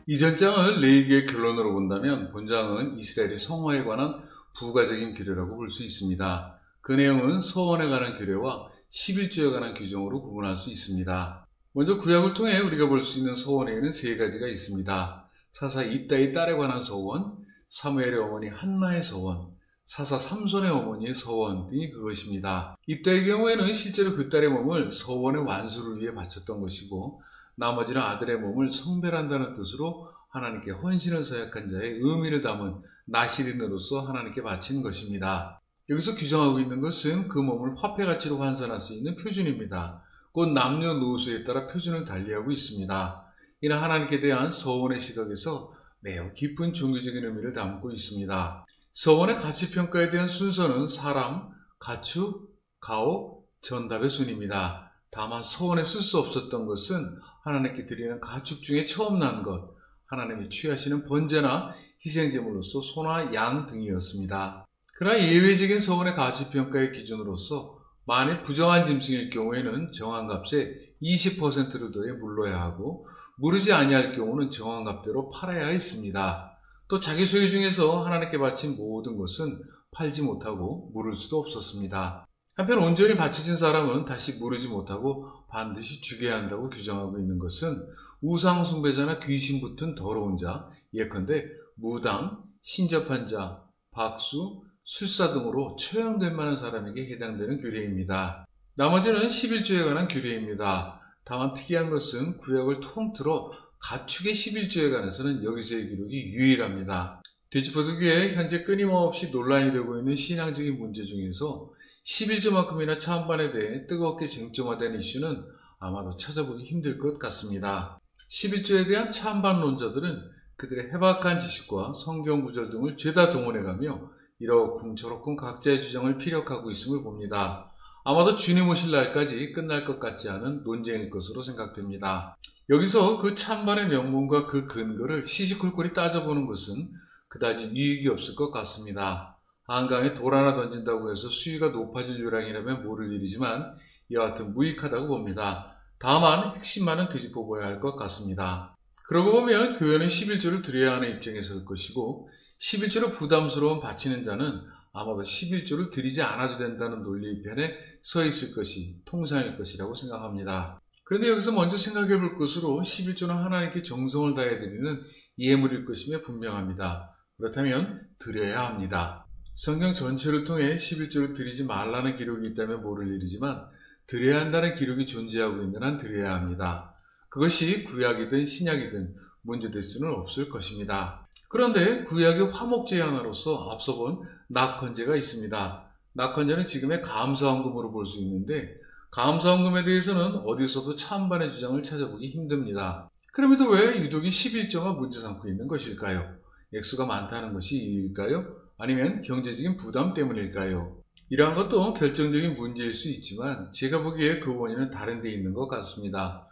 이전 장을 레위기의 결론으로 본다면 본장은 이스라엘의 성화에 관한 부가적인 규례라고 볼 수 있습니다. 그 내용은 서원에 관한 규례와 11조에 관한 규정으로 구분할 수 있습니다. 먼저 구약을 통해 우리가 볼 수 있는 서원에는 세 가지가 있습니다. 사사 입다의 딸에 관한 서원, 사무엘의 어머니 한나의 서원, 사사 삼손의 어머니의 서원 등이 그것입니다. 입다의 경우에는 실제로 그 딸의 몸을 서원의 완수를 위해 바쳤던 것이고, 나머지는 아들의 몸을 성별한다는 뜻으로 하나님께 헌신을 서약한 자의 의미를 담은 나시린으로서 하나님께 바친 것입니다. 여기서 규정하고 있는 것은 그 몸을 화폐가치로 환산할 수 있는 표준입니다. 곧 남녀노소에 따라 표준을 달리하고 있습니다. 이는 하나님께 대한 서원의 시각에서 매우 깊은 종교적인 의미를 담고 있습니다. 서원의 가치평가에 대한 순서는 사람, 가축, 가옥, 전답의 순입니다. 다만 서원에 쓸 수 없었던 것은 하나님께 드리는 가축 중에 처음 난 것, 하나님이 취하시는 번제나 희생제물로서 소나 양 등이었습니다. 그러나 예외적인 서원의 가치평가의 기준으로서 만일 부정한 짐승일 경우에는 정한 값의 20%를 더해 물러야 하고, 무르지 아니할 경우는 정한 값대로 팔아야 했습니다. 또 자기 소유 중에서 하나님께 바친 모든 것은 팔지 못하고 물을 수도 없었습니다. 한편 온전히 바쳐진 사람은 다시 무르지 못하고 반드시 죽여야 한다고 규정하고 있는 것은 우상 숭배자나 귀신 붙은 더러운 자, 예컨대 무당, 신접한 자, 박수, 술사 등으로 처형될 만한 사람에게 해당되는 규례입니다. 나머지는 11조에 관한 규례입니다. 다만 특이한 것은 구약을 통틀어 가축의 11조에 관해서는 여기서의 기록이 유일합니다. 되짚어두기에 현재 끊임없이 논란이 되고 있는 신앙적인 문제 중에서 11조만큼이나 찬반에 대해 뜨겁게 쟁점화된 이슈는 아마도 찾아보기 힘들 것 같습니다. 11조에 대한 찬반론자들은 그들의 해박한 지식과 성경 구절 등을 죄다 동원해가며 이러쿵 저러쿵 각자의 주장을 피력하고 있음을 봅니다. 아마도 주님 오실 날까지 끝날 것 같지 않은 논쟁일 것으로 생각됩니다. 여기서 그 찬반의 명분과 그 근거를 시시콜콜이 따져보는 것은 그다지 유익이 없을 것 같습니다. 한강에 돌 하나 던진다고 해서 수위가 높아질 요량이라면 모를 일이지만 여하튼 무익하다고 봅니다. 다만 핵심만은 되짚어봐야 할 것 같습니다. 그러고 보면 교회는 11조를 드려야 하는 입장에 설 것이고, 11조로 부담스러운 바치는 자는 아마도 11조를 드리지 않아도 된다는 논리의 편에 서 있을 것이 통상일 것이라고 생각합니다. 그런데 여기서 먼저 생각해 볼 것으로 11조는 하나님께 정성을 다해 드리는 예물일 것임에 분명합니다. 그렇다면 드려야 합니다. 성경 전체를 통해 11조를 드리지 말라는 기록이 있다면 모를 일이지만 드려야 한다는 기록이 존재하고 있는 한 드려야 합니다. 그것이 구약이든 신약이든 문제될 수는 없을 것입니다. 그런데 구약의 화목제 하나로서 앞서 본 낙헌제가 있습니다. 낙헌제는 지금의 감사헌금으로 볼 수 있는데, 감사헌금에 대해서는 어디서도 찬반의 주장을 찾아보기 힘듭니다. 그럼에도 왜 유독이 11조가 문제 삼고 있는 것일까요? 액수가 많다는 것이 이유일까요? 아니면 경제적인 부담 때문일까요? 이러한 것도 결정적인 문제일 수 있지만 제가 보기에 그 원인은 다른 데 있는 것 같습니다.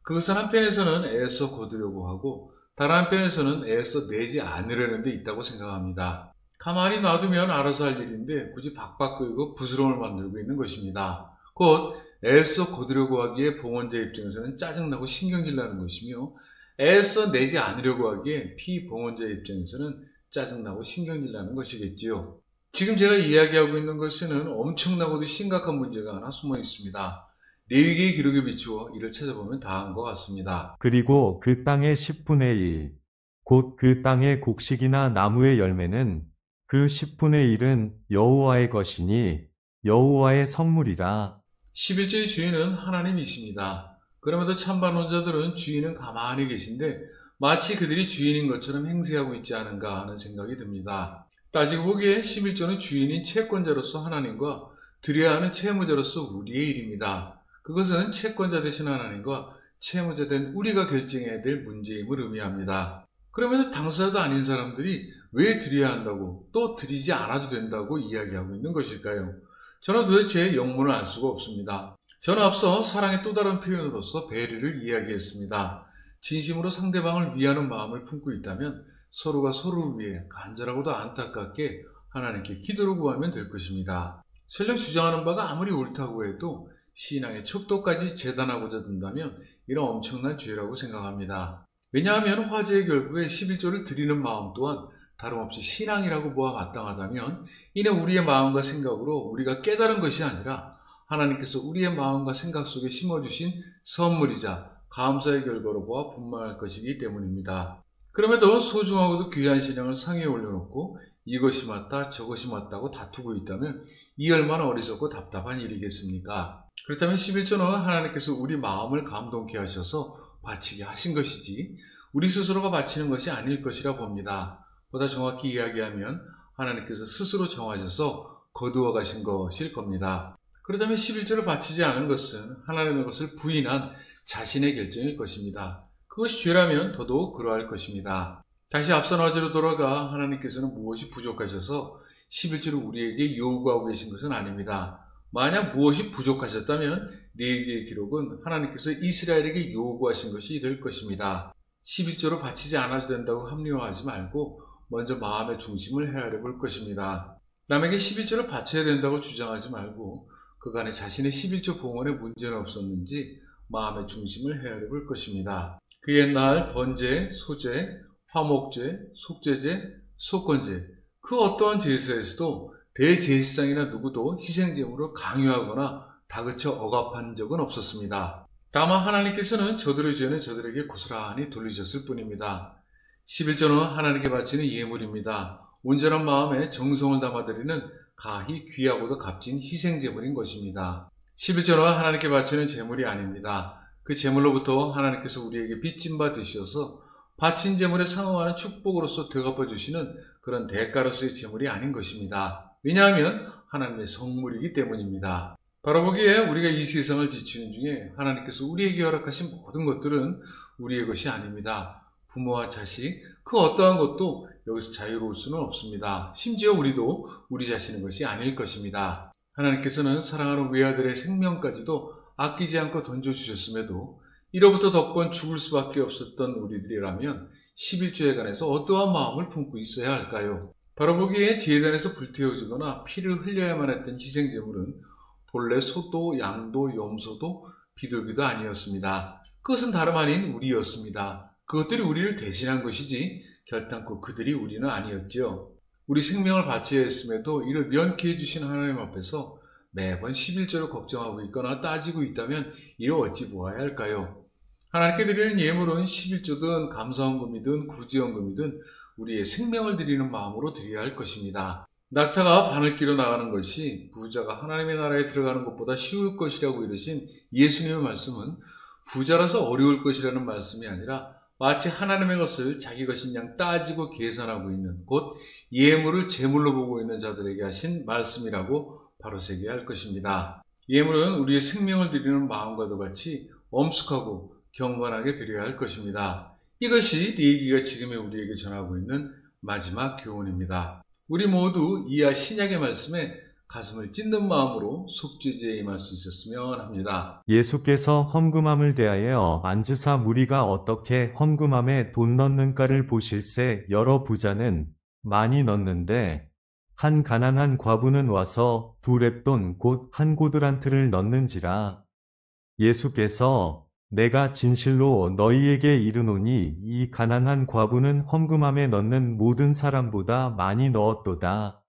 그것은 한편에서는 애써 거두려고 하고 다른 한편에서는 애써 내지 않으려는 데 있다고 생각합니다. 가만히 놔두면 알아서 할 일인데 굳이 박박 끌고 부스럼을 만들고 있는 것입니다. 곧 애써 거두려고 하기에 봉헌자 입장에서는 짜증나고 신경질 나는 것이며, 애써 내지 않으려고 하기에 피봉헌자 입장에서는 짜증나고 신경질 나는 것이겠지요. 지금 제가 이야기하고 있는 것에는 엄청나고도 심각한 문제가 하나 숨어 있습니다. 레위기의 기록에 비추어 이를 찾아보면 다한 것 같습니다. 그리고 그 땅의 10분의 1, 곧 그 땅의 곡식이나 나무의 열매는 그 10분의 1은 여호와의 것이니 여호와의 성물이라. 11조의 주인은 하나님이십니다. 그럼에도 찬반론자들은 주인은 가만히 계신데 마치 그들이 주인인 것처럼 행세하고 있지 않은가 하는 생각이 듭니다. 따지고 보기에 11조는 주인인 채권자로서 하나님과 드려야 하는 채무자로서 우리의 일입니다. 그것은 채권자 되신 하나님과 채무자 된 우리가 결정해야 될 문제임을 의미합니다. 그러면 당사자도 아닌 사람들이 왜 드려야 한다고, 또 드리지 않아도 된다고 이야기하고 있는 것일까요? 저는 도대체 영문을 알 수가 없습니다. 저는 앞서 사랑의 또 다른 표현으로서 배려를 이야기했습니다. 진심으로 상대방을 위하는 마음을 품고 있다면 서로가 서로를 위해 간절하고도 안타깝게 하나님께 기도를 구하면 될 것입니다. 설령 주장하는 바가 아무리 옳다고 해도 신앙의 척도까지 재단하고자 든다면 이런 엄청난 죄라고 생각합니다. 왜냐하면 화제의 결부에 11조를 드리는 마음 또한 다름없이 신앙이라고 보아 마땅하다면 이는 우리의 마음과 생각으로 우리가 깨달은 것이 아니라 하나님께서 우리의 마음과 생각 속에 심어주신 선물이자 감사의 결과로 보아 분명할 것이기 때문입니다. 그럼에도 소중하고도 귀한 신앙을 상위에 올려놓고 이것이 맞다 저것이 맞다고 다투고 있다면 이 얼마나 어리석고 답답한 일이겠습니까? 그렇다면 11조는 하나님께서 우리 마음을 감동케 하셔서 바치게 하신 것이지 우리 스스로가 바치는 것이 아닐 것이라 봅니다. 보다 정확히 이야기하면 하나님께서 스스로 정하셔서 거두어 가신 것일 겁니다. 그렇다면 11조를 바치지 않은 것은 하나님의 것을 부인한 자신의 결정일 것입니다. 그것이 죄라면 더더욱 그러할 것입니다. 다시 앞선 화제로 돌아가 하나님께서는 무엇이 부족하셔서 11조를 우리에게 요구하고 계신 것은 아닙니다. 만약 무엇이 부족하셨다면 레위기의 기록은 하나님께서 이스라엘에게 요구하신 것이 될 것입니다. 11조로 바치지 않아도 된다고 합리화하지 말고 먼저 마음의 중심을 헤아려 볼 것입니다. 남에게 11조를 바쳐야 된다고 주장하지 말고 그간에 자신의 11조 봉헌에 문제는 없었는지 마음의 중심을 헤아려 볼 것입니다. 그 옛날 번제, 소제, 화목제, 속죄제, 속건제 그 어떠한 제사에서도 대제사장이나 누구도 희생제물을 강요하거나 다그쳐 억압한 적은 없었습니다. 다만 하나님께서는 저들의 죄는 저들에게 고스란히 돌리셨을 뿐입니다. 11조는 하나님께 바치는 예물입니다. 온전한 마음에 정성을 담아드리는 가히 귀하고도 값진 희생제물인 것입니다. 11조는 하나님께 바치는 제물이 아닙니다. 그 제물로부터 하나님께서 우리에게 빚진 바 되셔서 바친 제물에 상응하는 축복으로서 되갚아 주시는 그런 대가로서의 제물이 아닌 것입니다. 왜냐하면 하나님의 성물이기 때문입니다. 바로 보기에 우리가 이 세상을 지치는 중에 하나님께서 우리에게 허락하신 모든 것들은 우리의 것이 아닙니다. 부모와 자식, 그 어떠한 것도 여기서 자유로울 수는 없습니다. 심지어 우리도 우리 자신의 것이 아닐 것입니다. 하나님께서는 사랑하는 외아들의 생명까지도 아끼지 않고 던져주셨음에도 이로부터 덕번 죽을 수밖에 없었던 우리들이라면 11조에 관해서 어떠한 마음을 품고 있어야 할까요? 바로 보기에 제단에서 불태워지거나 피를 흘려야만 했던 희생제물은 본래 소도, 양도, 염소도, 비둘기도 아니었습니다. 그것은 다름 아닌 우리였습니다. 그것들이 우리를 대신한 것이지 결단코 그들이 우리는 아니었죠. 우리 생명을 바쳐야 했음에도 이를 면케해 주신 하나님 앞에서 매번 11조를 걱정하고 있거나 따지고 있다면 이를 어찌 보아야 할까요? 하나님께 드리는 예물은 11조든 감사헌금이든 구제헌금이든 우리의 생명을 드리는 마음으로 드려야 할 것입니다. 낙타가 바늘 끼러 나가는 것이 부자가 하나님의 나라에 들어가는 것보다 쉬울 것이라고 이르신 예수님의 말씀은 부자라서 어려울 것이라는 말씀이 아니라 마치 하나님의 것을 자기 것인 양 따지고 계산하고 있는 곧 예물을 제물로 보고 있는 자들에게 하신 말씀이라고 바로 새겨야 할 것입니다. 예물은 우리의 생명을 드리는 마음과도 같이 엄숙하고 경건하게 드려야 할 것입니다. 이것이 레위기가 지금의 우리에게 전하고 있는 마지막 교훈입니다. 우리 모두 이하 신약의 말씀에 가슴을 찢는 마음으로 속죄제에 임할 수 있었으면 합니다. 예수께서 헌금함을 대하여 앉으사 무리가 어떻게 헌금함에 돈 넣는가를 보실세. 여러 부자는 많이 넣는데 한 가난한 과부는 와서 2렙돈 곧 한 고드란트를 넣는지라. 예수께서 내가 진실로 너희에게 이르노니 이 가난한 과부는 헌금함에 넣는 모든 사람보다 많이 넣었도다.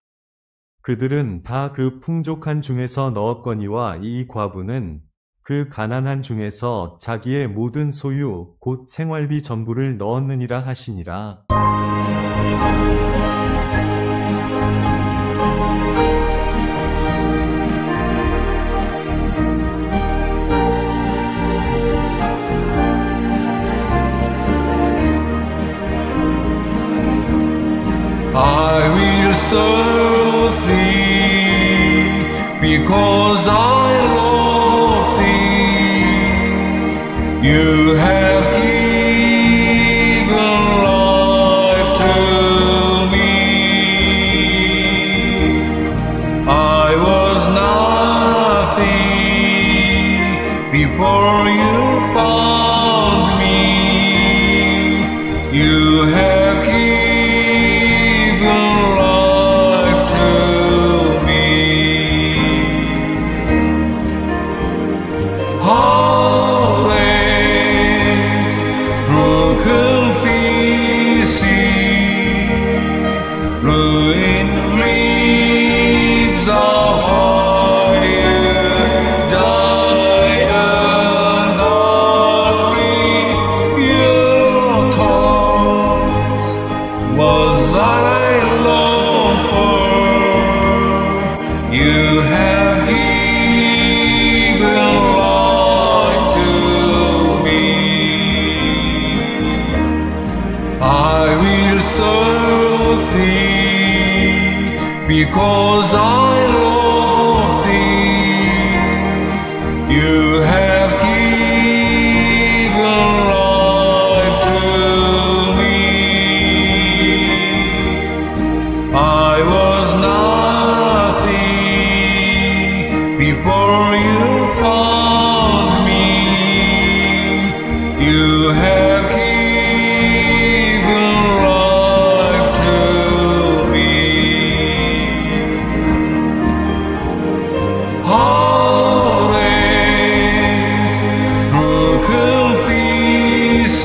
그들은 다 그 풍족한 중에서 넣었거니와 이 과부는 그 가난한 중에서 자기의 모든 소유 곧 생활비 전부를 넣었느니라 하시니라. I will serve thee because I love thee. You have given life to me. I was nothing before you found me. You have given life to me. Heartaches, broken I will serve thee because I love thee. You have given life to me. I was nothing before you found me. You have given life to me. Heartaches, broken pieces,